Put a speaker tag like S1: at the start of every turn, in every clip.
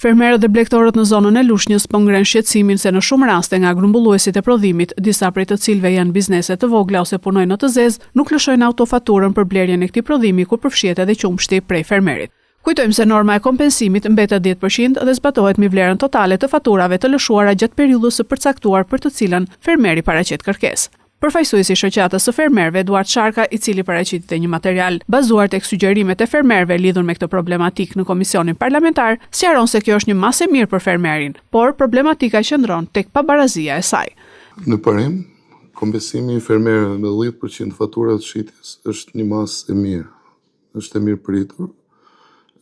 S1: Fermerët dhe blegtorët në zonën e Lushnjës po ngren shqetësimin se në shumë raste nga grumbulluesit e prodhimit, disa prej të cilëve janë biznese të vogla ose punojnë në të zezë, nuk lëshojnë autofaturën për blerjen e këtij prodhimi ku përfshihet edhe qumshti prej fermerit. Kujtojmë se norma e kompensimit mbetet 10% dhe zbatohet mbi vlerën totale të faturave të lëshuara gjatë periudhës së përcaktuar për të cilën fermeri paraqet kërkesë. Përfaqësuesi i shoqatës së fermerëve Eduard Sharka, i cili paraqiti një material bazuar tek sugjerimet e fermerëve lidhur me këtë problematikë në komisionin parlamentar, sqaron se kjo është një masë e mirë për fermerin, por problematika qëndron tek pabarazia e saj.
S2: Në parim, kompensimi i fermerëve me 10% faturat të shitjes është një masë e mirë. Është e mirë pritur.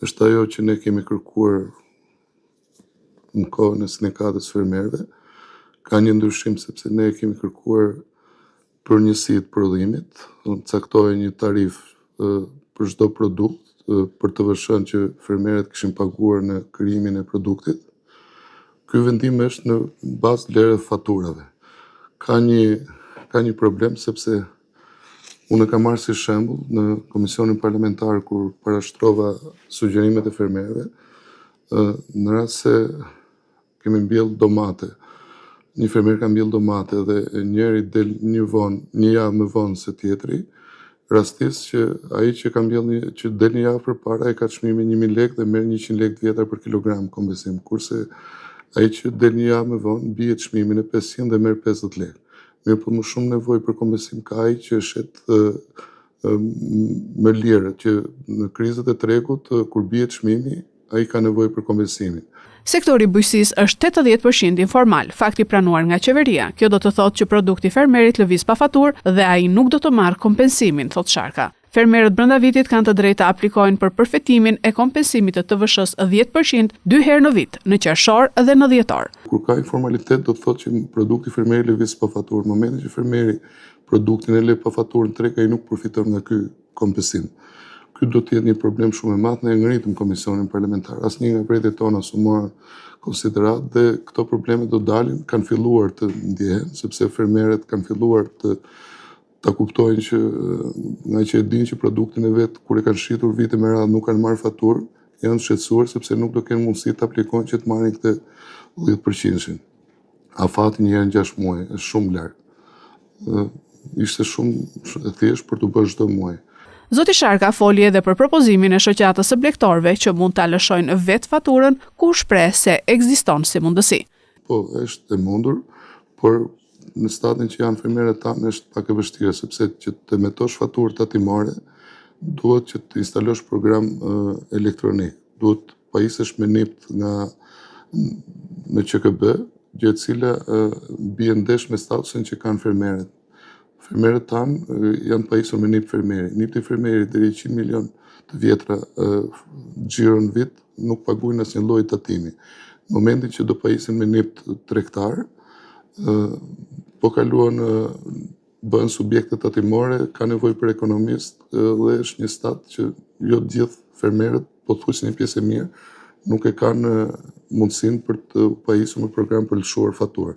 S2: Është ajo që ne kemi kërkuar në kohën e sindikatës fermerëve. Ka një ndryshim sepse ne kemi kërkuar për njësitë prodhimit, caktohej një tarif për çdo produkt për të vëshën që fermerët kishin paguar në krijimin e produktit. Ky vendim është në bazë vlerës faturave. Ka një problem sepse unë kam marrë si shembull në komisionin parlamentar kur parashtrova sugjerimet e fermerëve, në rast se kemi mbjell domate. Një fermer ka mbjell domate dhe njëri del një javë më vonë se tjetri, rastisht që ai që ka mbjell që del një javë përpara e ka çmimin 1000 lekë dhe merr 100 lekë të vjetra për kilogram kompensim, kurse ai që del një javë më vonë bie çmimin e 500 dhe merr 50 lekë. Mirë, po më shumë nevojë për kompensim ka ai që shet më lirë, që në krizat e tregut kur bie çmimi, ai ka nevojë për kompensimin.
S1: Sektori bujqësisë është 80% informal, fakti pranuar nga qeveria. Kjo do të thotë që produkti fermerit lëviz pa faturë dhe ai nuk do të marrë kompensimin, thot Sharka. Fermerët brenda vitit kanë të drejtë të aplikojnë për përfitimin e kompensimit të TVSH-s 10% 2 herë në vit, në qershor dhe në dhjetor.
S2: Kur ka informalitet do të thotë që produkti fermerit lëviz pa faturë. Në momentin që fermeri produktin e lë pa faturë në treg, ai nuk përfiton nga ky kompensim. Ky do të jetë një problem shumë i madh, ne ngritëm komisionin parlamentar. Asnjë nga projektet tona s'u morën konsiderat dhe këto probleme do dalin, kanë filluar të ndjehen, sepse fermerët kanë filluar ta kuptojnë që nga që e dinë që produktin e vet kur e kanë shitur vite me radhë nuk kanë marrë faturë, janë të shqetësuar sepse nuk do kenë mundësi të aplikojnë që të marrin këtë 10%. Afati një herë në 6 muaj është shumë larg. Ishte shumë e thjeshtë për të bërë çdo muaj.
S1: Zoti Sharka foli edhe për propozimin e shoqatës së blegtorëve që mund ta lëshojnë vetë faturën, ku shpreh se ekziston si mundësi.
S2: Po, është e mundur, por në stadin që janë fermerët tanë është pak e vështirë, sepse që të emetosh faturë tatimore, duhet që të instalosh program elektronik, duhet pajisësh me NIP në QKB, gjë e cila bie ndesh me statusin që kanë fermerët. Fermerët tanë janë pajisur me NIP fermeri. NIP të fermerit deri 100 milion të vjetra xhiro në vit nuk paguajnë asnjë lloj tatimi. Në momentin që do pajisin me NIP tregtar, po kaluan bën subjekte tatimore, ka nevojë për ekonomist dhe është një stat që jo të gjithë fermerët, pothuajse një pjesë e mirë, nuk e kanë mundësinë për të pajisur me program për lëshuar faturë.